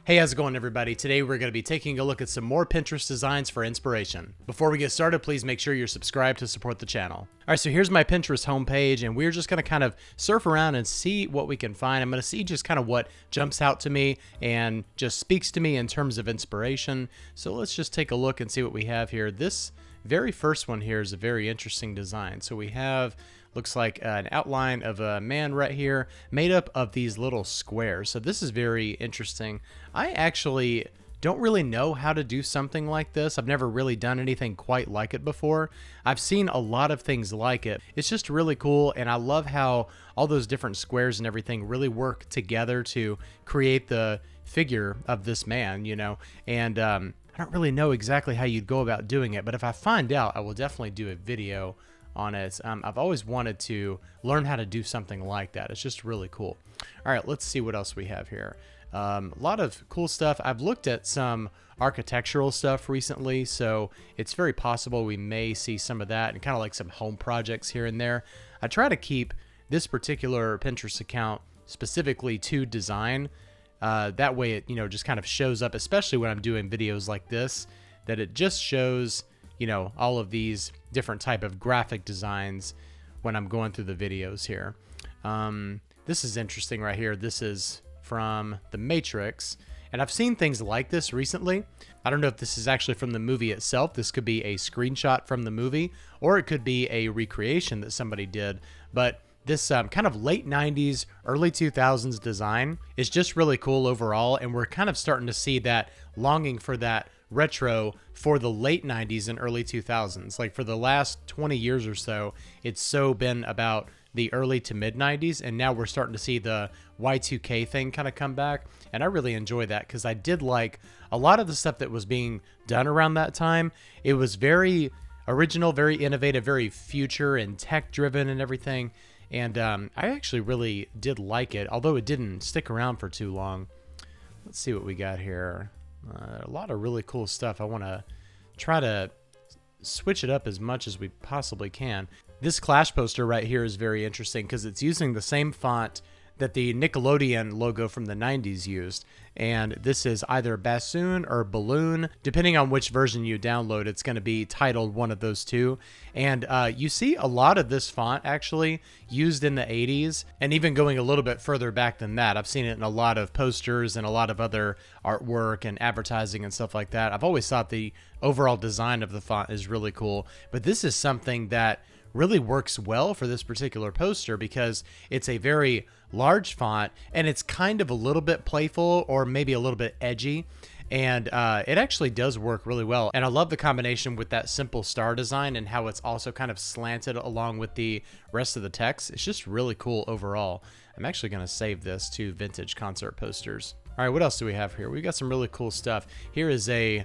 Hey, how's it going, everybody? Today we're going to be taking a look at some more Pinterest designs for inspiration. Before we get started, please make sure you're subscribed to support the channel. All right, so here's my Pinterest homepage, and we're just going to kind of surf around and see what we can find. I'm going to see just kind of what jumps out to me and just speaks to me in terms of inspiration. So let's just take a look and see what we have here. This very first one here is a very interesting design. So we have, looks like an outline of a man right here made up of these little squares. So this is very interesting. I actually don't really know how to do something like this. I've never really done anything quite like it before. I've seen a lot of things like it. It's just really cool, and I love how all those different squares and everything really work together to create the figure of this man, you know, and I don't really know exactly how you'd go about doing it, but if I find out, I will definitely do a video on it. I've always wanted to learn how to do something like that. It's just really cool. All right, let's see what else we have here. A lot of cool stuff. I've looked at some architectural stuff recently, so it's very possible we may see some of that and kind of like some home projects here and there. I try to keep this particular Pinterest account specifically to design. That way it, you know, just kind of shows up, especially when I'm doing videos like this, that it just shows, you know, all of these different type of graphic designs when I'm going through the videos here. This is interesting right here. This is from The Matrix, and I've seen things like this recently. I don't know if this is actually from the movie itself. This could be a screenshot from the movie, or it could be a recreation that somebody did, but this kind of late 90s, early 2000s design is just really cool overall, and we're kind of starting to see that longing for that retro for the late 90s and early 2000s. Like for the last 20 years or so, it's so been about the early to mid 90s, and now we're starting to see the Y2K thing kind of come back, and I really enjoy that because I did like a lot of the stuff that was being done around that time. It was very original, very innovative, very future and tech driven and everything, and I actually really did like it, although it didn't stick around for too long. Let's see what we got here. A lot of really cool stuff. I want to try to switch it up as much as we possibly can. This Clash poster right here is very interesting because it's using the same font that the Nickelodeon logo from the 90s used. And this is either Bassoon or Balloon. Depending on which version you download, it's going to be titled one of those two. And you see a lot of this font actually used in the 80s, and even going a little bit further back than that. I've seen it in a lot of posters and a lot of other artwork and advertising and stuff like that. I've always thought the overall design of the font is really cool, but this is something that really works well for this particular poster because it's a very large font and it's kind of a little bit playful or maybe a little bit edgy, and it actually does work really well. And I love the combination with that simple star design and how it's also kind of slanted along with the rest of the text. It's just really cool overall. I'm actually going to save this to vintage concert posters. All right, what else do we have here? We got some really cool stuff. Here is a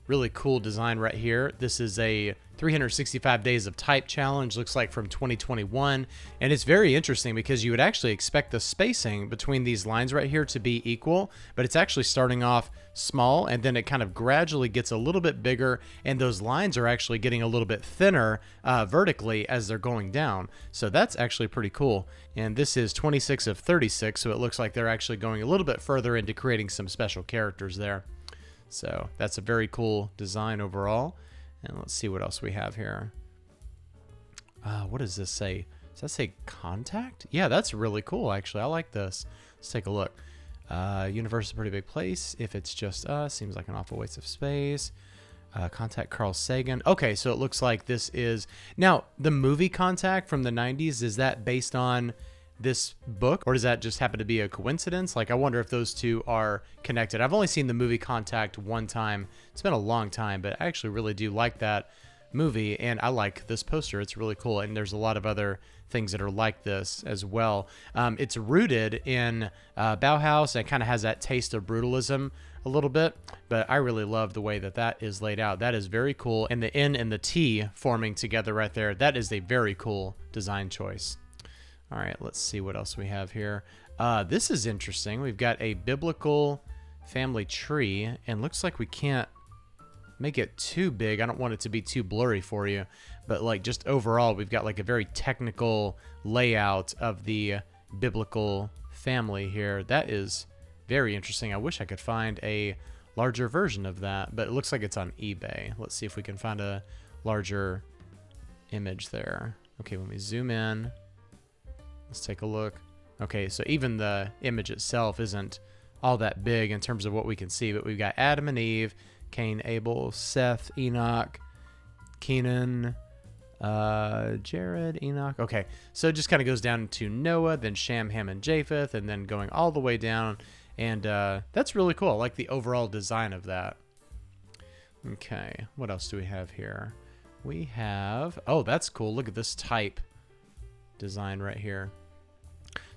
really cool design right here. This is a 365 days of type challenge, looks like from 2021, and it's very interesting because you would actually expect the spacing between these lines right here to be equal, but it's actually starting off small and then it kind of gradually gets a little bit bigger, and those lines are actually getting a little bit thinner vertically as they're going down. So that's actually pretty cool. And this is 26 of 36, so it looks like they're actually going a little bit further into creating some special characters there. So that's a very cool design overall. And let's see what else we have here. What does this say? Does that say contact? Yeah, that's really cool, actually. I like this. Let's take a look. Universe is a pretty big place. If it's just us, seems like an awful waste of space. Contact Carl Sagan. Okay, so it looks like this is... Now, the movie Contact from the 90s, is that based on this book, or does that just happen to be a coincidence? Like, I wonder if those two are connected. I've only seen the movie Contact one time. It's been a long time, but I actually really do like that movie, and I like this poster. It's really cool, and there's a lot of other things that are like this as well. It's rooted in Bauhaus and kind of has that taste of brutalism a little bit, but I really love the way that that is laid out. That is very cool, and the N and the T forming together right there, that is a very cool design choice. All right, let's see what else we have here. This is interesting. We've got a biblical family tree, and looks like we can't make it too big. I don't want it to be too blurry for you, but like just overall, we've got like a very technical layout of the biblical family here. That is Very interesting. I wish I could find a larger version of that, but it looks like it's on eBay. Let's see if we can find a larger image there. Okay, when we zoom in, let's take a look. Okay, so even the image itself isn't all that big in terms of what we can see, but we've got Adam and Eve, Cain, Abel, Seth, Enoch, Kenan, Jared, Enoch. Okay, so it just kind of goes down to Noah, then Shem, Ham, and Japheth, and then going all the way down. And that's really cool. I like the overall design of that. Okay, what else do we have here? We have, oh, that's cool. Look at this type design right here.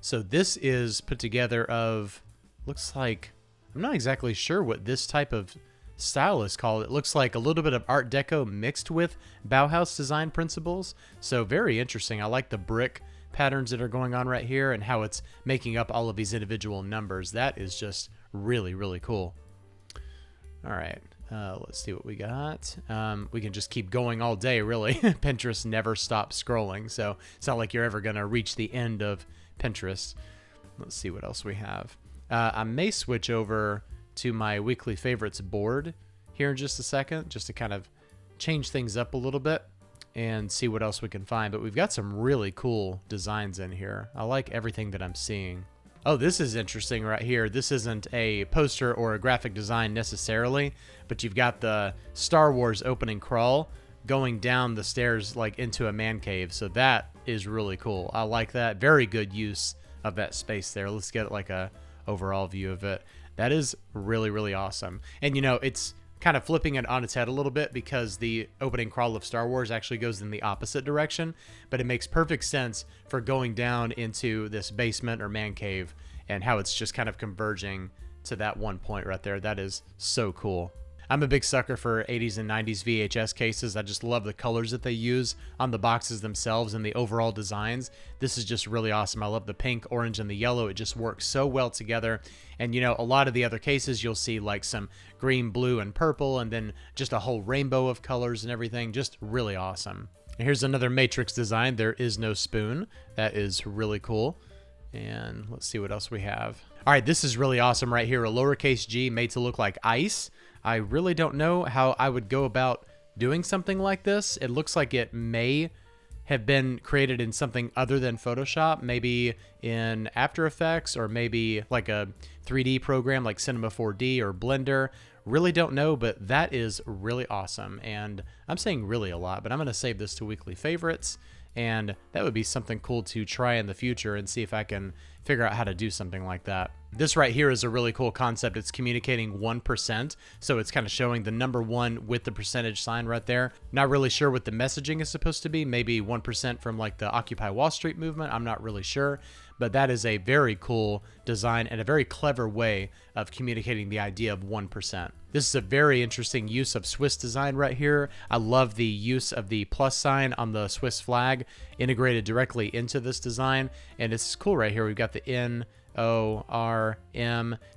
So this is put together of, looks like, I'm not exactly sure what this type of style is called. It looks like a little bit of Art Deco mixed with Bauhaus design principles. So very interesting. I like the brick patterns that are going on right here and how it's making up all of these individual numbers. That is just really, really cool. All right, let's see what we got. We can just keep going all day, really. Pinterest never stops scrolling, so it's not like you're ever going to reach the end of Pinterest. Let's see what else we have. I may switch over to my weekly favorites board here in just a second, just to kind of change things up a little bit and see what else we can find. But we've got some really cool designs in here. I like everything that I'm seeing. Oh, this is interesting right here. This isn't a poster or a graphic design necessarily, but you've got the Star Wars opening crawl going down the stairs like into a man cave. So that is really cool. I like that. Very good use of that space there. Let's get like a overall view of it. That is really, really awesome. And you know, it's kind of flipping it on its head a little bit because the opening crawl of Star Wars actually goes in the opposite direction, but it makes perfect sense for going down into this basement or man cave and how it's just kind of converging to that one point right there. That is so cool. I'm a big sucker for 80s and 90s VHS cases. I just love the colors that they use on the boxes themselves and the overall designs. This is just really awesome. I love the pink, orange, and the yellow. It just works so well together. And you know, a lot of the other cases, you'll see like some green, blue, and purple, and then just a whole rainbow of colors and everything. Just really awesome. Here's another matrix design. There is no spoon. That is really cool. And let's see what else we have. All right, this is really awesome right here. A lowercase g made to look like ice. I really don't know how I would go about doing something like this. It looks like it may have been created in something other than Photoshop, maybe in After Effects or maybe like a 3D program like Cinema 4D or Blender. Really don't know, but that is really awesome. And I'm saying really a lot, but I'm going to save this to weekly favorites. And that would be something cool to try in the future and see if I can figure out how to do something like that. This right here is a really cool concept. It's communicating 1%. So it's kind of showing the number 1 with the percentage sign right there. Not really sure what the messaging is supposed to be. Maybe 1% from like the Occupy Wall Street movement. I'm not really sure. But that is a very cool design and a very clever way of communicating the idea of 1%. This is a very interesting use of Swiss design right here. I love the use of the plus sign on the Swiss flag integrated directly into this design. And it's cool right here. We've got the N-O-R-M.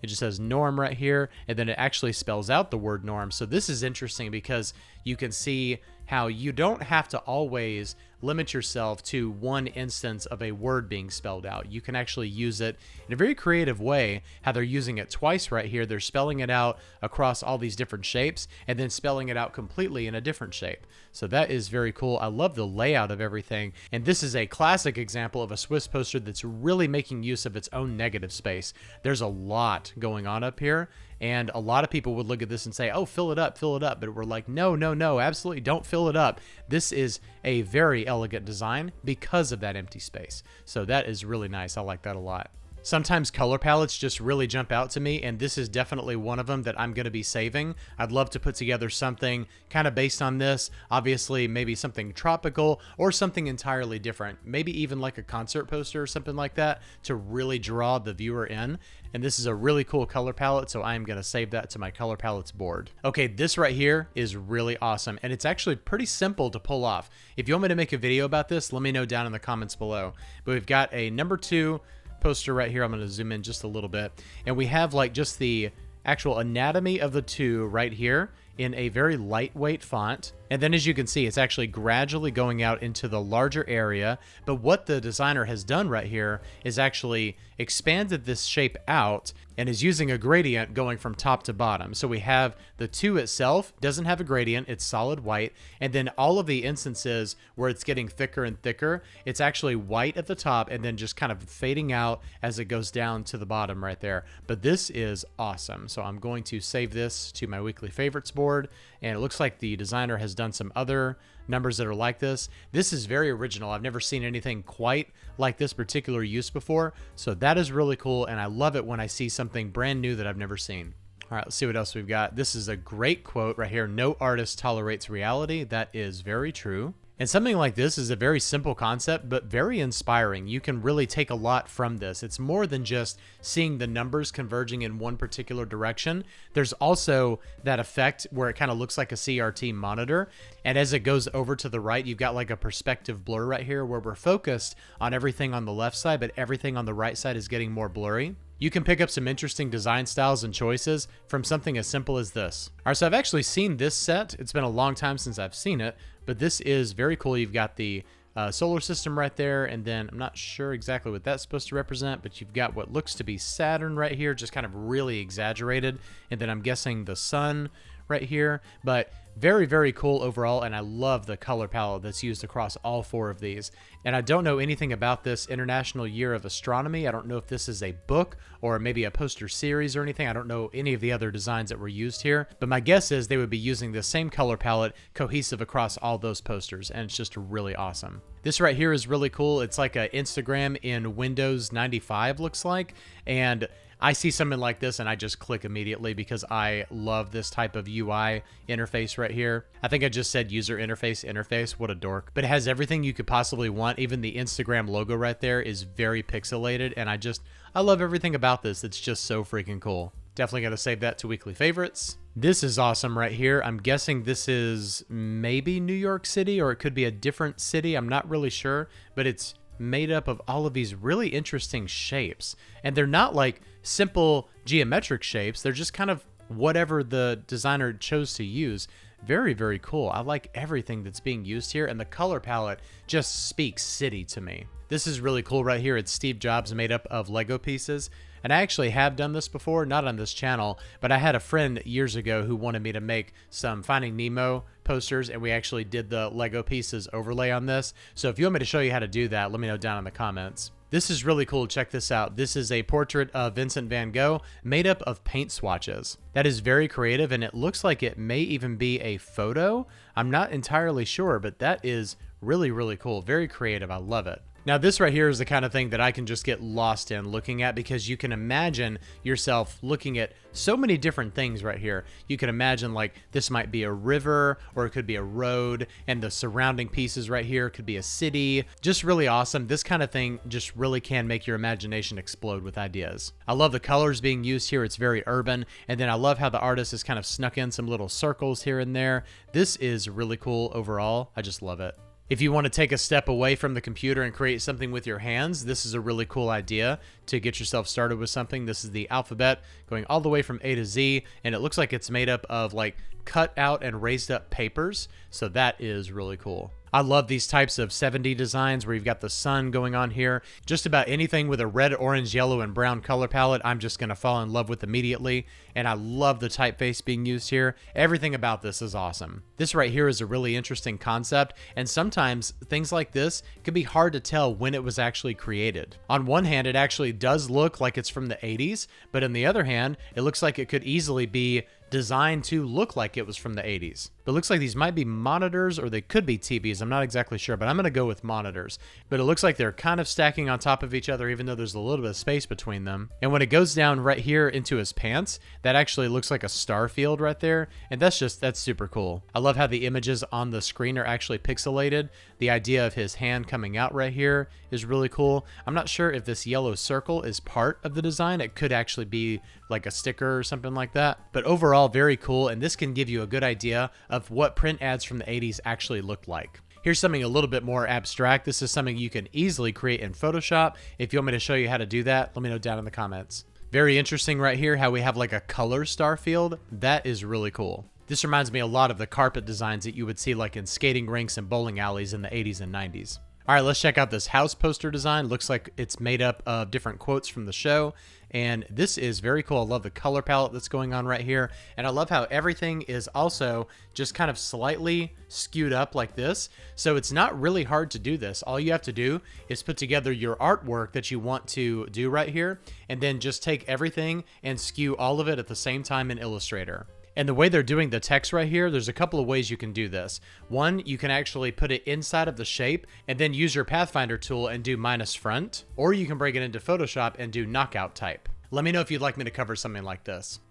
It just says norm right here. And then it actually spells out the word norm. So this is interesting because you can see how you don't have to always limit yourself to one instance of a word being spelled out. You can actually use it in a very creative way, how they're using it twice right here. They're spelling it out across all these different shapes and then spelling it out completely in a different shape. So that is very cool. I love the layout of everything. And this is a classic example of a Swiss poster that's really making use of its own negative space. There's a lot going on up here. And a lot of people would look at this and say, oh, fill it up, fill it up. But we're like, no, no, no, absolutely don't fill it up. This is a very elegant design because of that empty space. So that is really nice. I like that a lot. Sometimes color palettes just really jump out to me, and this is definitely one of them that I'm going to be saving. I'd love to put together something kind of based on this. Obviously, maybe something tropical or something entirely different. Maybe even like a concert poster or something like that to really draw the viewer in. And this is a really cool color palette, so I am going to save that to my color palettes board. Okay, this right here is really awesome, and it's actually pretty simple to pull off. If you want me to make a video about this, let me know down in the comments below. But we've got a number 2 poster right here. I'm going to zoom in just a little bit, and we have like just the actual anatomy of the 2 right here in a very lightweight font. And then as you can see, it's actually gradually going out into the larger area. But what the designer has done right here is actually expanded this shape out and is using a gradient going from top to bottom. So we have the 2 itself doesn't have a gradient, it's solid white. And then all of the instances where it's getting thicker and thicker, it's actually white at the top and then just kind of fading out as it goes down to the bottom right there. But this is awesome. So I'm going to save this to my weekly favorites board. And it looks like the designer has done some other numbers that are like this. This is very original. I've never seen anything quite like this particular use before. So that is really cool. And I love it when I see something brand new that I've never seen. All right, let's see what else we've got. This is a great quote right here. No artist tolerates reality. That is very true. And something like this is a very simple concept, but very inspiring. You can really take a lot from this. It's more than just seeing the numbers converging in one particular direction. There's also that effect where it kind of looks like a CRT monitor. And as it goes over to the right, you've got like a perspective blur right here where we're focused on everything on the left side, but everything on the right side is getting more blurry. You can pick up some interesting design styles and choices from something as simple as this. All right, so I've actually seen this set. It's been a long time since I've seen it, but this is very cool. You've got the solar system right there, and then I'm not sure exactly what that's supposed to represent, but you've got what looks to be Saturn right here, just kind of really exaggerated, and then I'm guessing the sun right here, but very, very cool overall, and I love the color palette that's used across all 4 of these. And I don't know anything about this International Year of Astronomy. I don't know if this is a book or maybe a poster series or anything. I don't know any of the other designs that were used here, but my guess is they would be using the same color palette cohesive across all those posters, and it's just really awesome. This right here is really cool. It's like a Instagram in Windows 95 looks like, and I see something like this and I just click immediately because I love this type of UI interface right here. I think I just said user interface. What a dork. But it has everything you could possibly want. Even the Instagram logo right there is very pixelated, and I love everything about this. It's just so freaking cool. Definitely got to save that to weekly favorites. This is awesome right here. I'm guessing this is maybe New York City, or it could be a different city. I'm not really sure, but it's made up of all of these really interesting shapes. And they're not like simple geometric shapes. They're just kind of whatever the designer chose to use. Very, very cool. I like everything that's being used here, and the color palette just speaks city to me. This is really cool right here. It's Steve Jobs made up of Lego pieces. And I actually have done this before, not on this channel, but I had a friend years ago who wanted me to make some Finding Nemo posters, and we actually did the Lego pieces overlay on this. So if you want me to show you how to do that, let me know down in the comments. This is really cool. Check this out. This is a portrait of Vincent van Gogh made up of paint swatches. That is very creative, and it looks like it may even be a photo. I'm not entirely sure, but that is really, really cool. Very creative. I love it. Now this right here is the kind of thing that I can just get lost in looking at, because you can imagine yourself looking at so many different things right here. You can imagine like this might be a river, or it could be a road, and the surrounding pieces right here could be a city. Just really awesome. This kind of thing just really can make your imagination explode with ideas. I love the colors being used here. It's very urban. And then I love how the artist has kind of snuck in some little circles here and there. This is really cool overall. I just love it. If you want to take a step away from the computer and create something with your hands, this is a really cool idea to get yourself started with something. This is the alphabet going all the way from A to Z, and it looks like it's made up of like cut out and raised up papers. So that is really cool. I love these types of 70 designs where you've got the sun going on here. Just about anything with a red, orange, yellow, and brown color palette, I'm just going to fall in love with immediately. And I love the typeface being used here. Everything about this is awesome. This right here is a really interesting concept, and sometimes things like this can be hard to tell when it was actually created. On one hand, it actually does look like it's from the 80s, but on the other hand, it looks like it could easily be designed to look like it was from the 80s. But it looks like these might be monitors, or they could be TVs. I'm not exactly sure, but I'm going to go with monitors. But it looks like they're kind of stacking on top of each other, even though there's a little bit of space between them. And when it goes down right here into his pants, that actually looks like a star field right there. And that's super cool. I love how the images on the screen are actually pixelated. The idea of his hand coming out right here is really cool. I'm not sure if this yellow circle is part of the design. It could actually be like a sticker or something like that. But overall, very cool. And this can give you a good idea of what print ads from the 80s actually looked like. Here's something a little bit more abstract. This is something you can easily create in Photoshop. If you want me to show you how to do that, let me know down in the comments. Very interesting right here how we have like a color star field. That is really cool. This reminds me a lot of the carpet designs that you would see like in skating rinks and bowling alleys in the 80s and 90s. All right, let's check out this house poster design. Looks like it's made up of different quotes from the show, and this is very cool. I love the color palette that's going on right here, and I love how everything is also just kind of slightly skewed up like this. So it's not really hard to do this. All you have to do is put together your artwork that you want to do right here, and then just take everything and skew all of it at the same time in Illustrator. And the way they're doing the text right here, there's a couple of ways you can do this. One, you can actually put it inside of the shape and then use your Pathfinder tool and do minus front, or you can bring it into Photoshop and do knockout type. Let me know if you'd like me to cover something like this.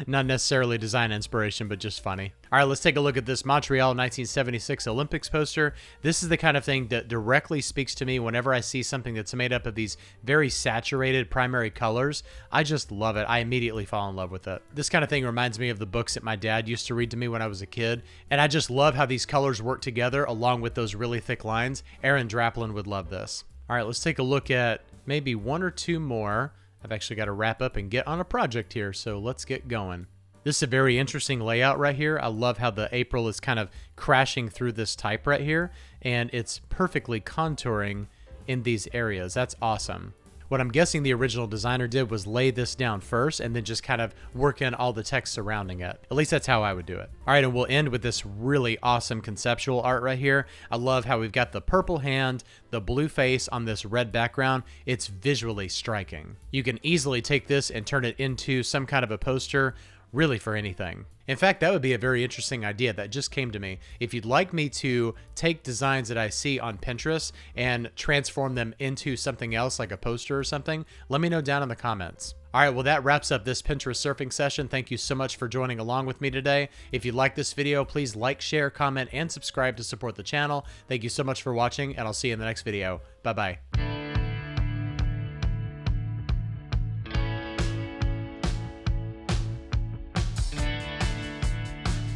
Not necessarily design inspiration, but just funny. All right, let's take a look at this Montreal 1976 Olympics poster. This is the kind of thing that directly speaks to me whenever I see something that's made up of these very saturated primary colors. I just love it. I immediately fall in love with it. This kind of thing reminds me of the books that my dad used to read to me when I was a kid, and I just love how these colors work together along with those really thick lines. Aaron Draplin would love this. All right, let's take a look at maybe one or two more. I've actually got to wrap up and get on a project here, so let's get going. This is a very interesting layout right here. I love how the April is kind of crashing through this type right here, and it's perfectly contouring in these areas. That's awesome. What I'm guessing the original designer did was lay this down first and then just kind of work in all the text surrounding it. At least that's how I would do it. All right, and we'll end with this really awesome conceptual art right here. I love how we've got the purple hand, the blue face on this red background. It's visually striking. You can easily take this and turn it into some kind of a poster, really for anything. In fact, that would be a very interesting idea that just came to me. If you'd like me to take designs that I see on Pinterest and transform them into something else like a poster or something, let me know down in the comments. All right, well, that wraps up this Pinterest surfing session. Thank you so much for joining along with me today. If you like this video, please like, share, comment, and subscribe to support the channel. Thank you so much for watching, and I'll see you in the next video. Bye-bye.